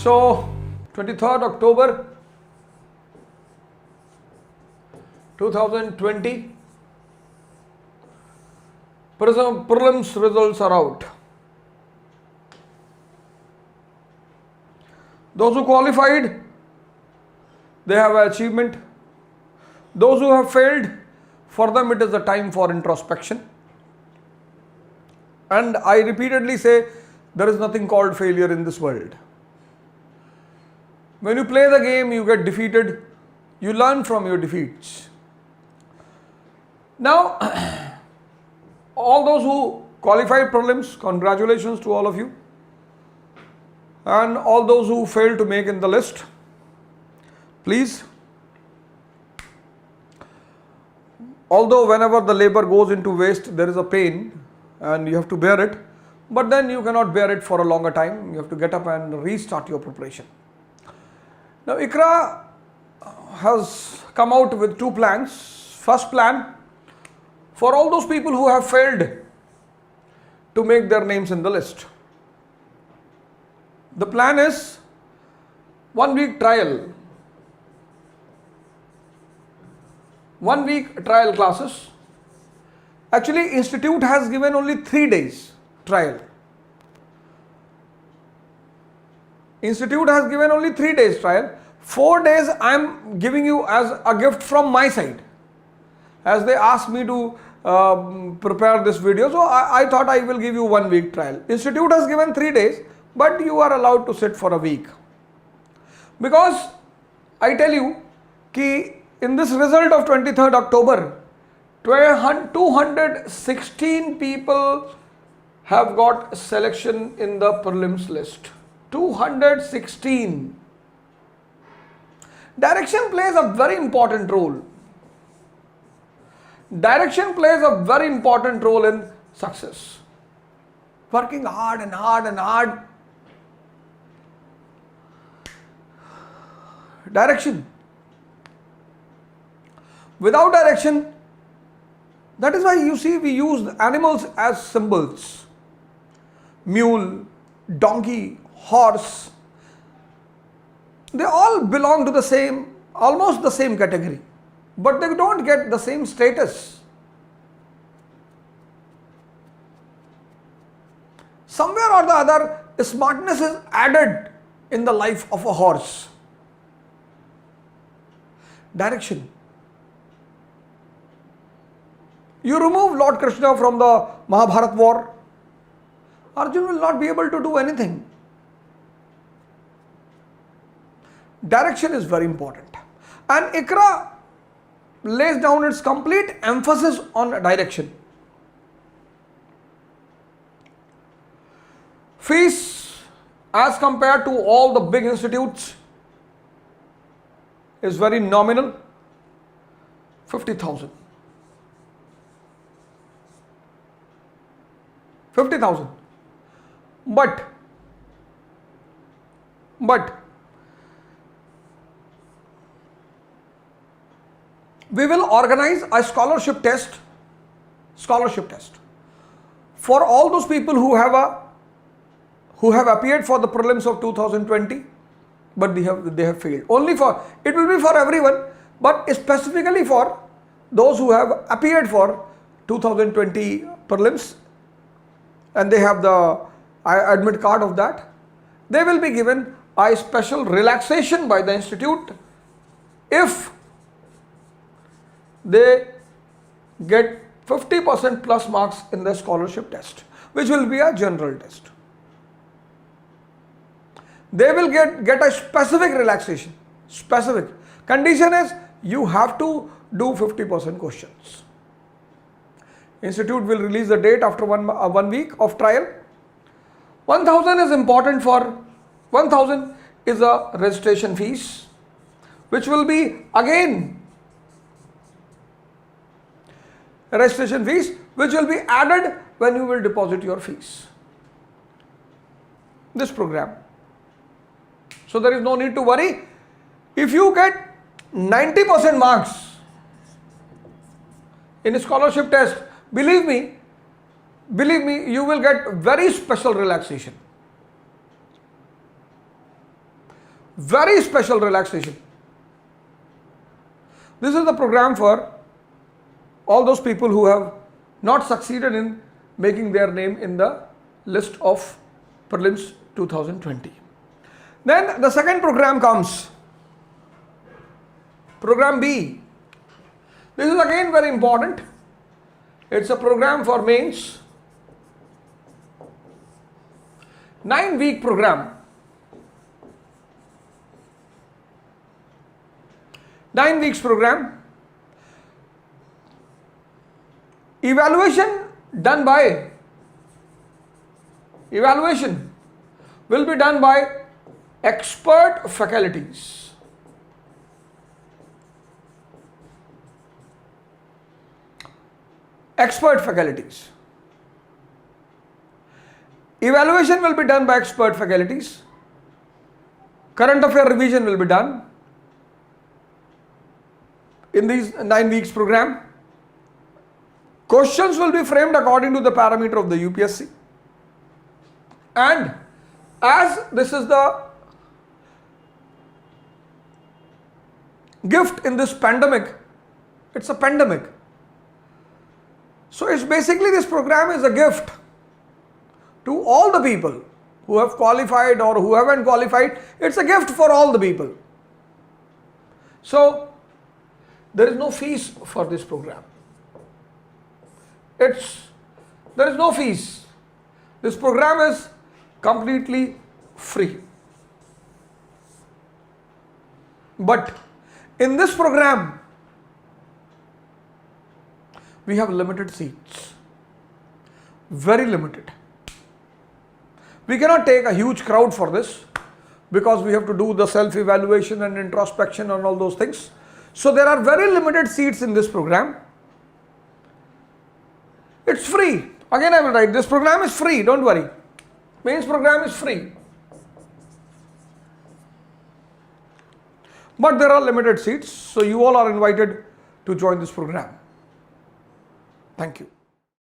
So 23rd October 2020, prelims results are out. Those who qualified, they have an achievement. Those who have failed, for them it is the time for introspection. And I repeatedly say, there is nothing called failure in this world. When you play the game, you get defeated, you learn from your defeats. Now, all those who qualified prelims, congratulations to all of you. And all those who failed to make in the list, please. Although whenever the labor goes into waste, there is a pain and you have to bear it, but then you cannot bear it for a longer time. You have to get up and restart your preparation. Now, ICRA has come out with two plans. First plan, for all those people who have failed to make their names in the list. The plan is 1 week trial. 1 week trial classes. Actually, institute has given only 3 days trial. Institute has given only 3 days trial. 4 days I am giving you as a gift from my side. As they asked me to prepare this video, so I thought I will give you 1 week trial. Institute has given 3 days, but you are allowed to sit for a week. Because I tell you, ki in this result of 23rd October, 216 people have got selection in the prelims list. 216. Direction plays a very important role. Direction plays a very important role in success. Working hard and hard and hard. Direction. Without direction, that is why you see we use animals as symbols. Mule, donkey, horse. They all belong to the same, almost the same category, but they don't get the same status. Somewhere or the other, smartness is added in the life of a horse. Direction. You remove Lord Krishna from the Mahabharata war, Arjun will not be able to do anything. Direction is very important. And ICRA lays down its complete emphasis on direction. Fees as compared to all the big institutes is very nominal, 50,000. 50,000. But we will organize a scholarship test for all those people who have appeared for the prelims of 2020, but they have failed. It will be for everyone, but specifically for those who have appeared for 2020 prelims and they have the admit card of that. They will be given a special relaxation by the institute if they get 50% plus marks in the scholarship test, which will be a general test. They will get a specific relaxation. Specific. Condition is you have to do 50% questions. Institute will release the date after 1 week of trial. 1,000 is important for 1,000 is a registration fees, which will be again registration fees, which will be added when you will deposit your fees. This program. So there is no need to worry. If you get 90% marks in a scholarship test, believe me, you will get very special relaxation. very special relaxation. This is the program for all those people who have not succeeded in making their name in the list of prelims 2020. Then the second program comes, program B. This is again very important. It's a program for mains, 9-week program. 9 weeks program. Evaluation will be done by expert faculties. Expert faculties. Evaluation will be done by expert faculties. Current affair revision will be done in these 9 weeks program. Questions will be framed according to the parameter of the UPSC. And as this is the gift in this pandemic, it's a pandemic. So it's basically, this program is a gift to all the people who have qualified or who haven't qualified. It's a gift for all the people. So there is no fees for this program. There is no fees. This program is completely free. But in this program, we have limited seats. Very limited. We cannot take a huge crowd for this because we have to do the self-evaluation and introspection and all those things. So there are very limited seats in this program. It's free. Again I will write, this program is free, don't worry. Mains program is free. But there are limited seats, so you all are invited to join this program. Thank you.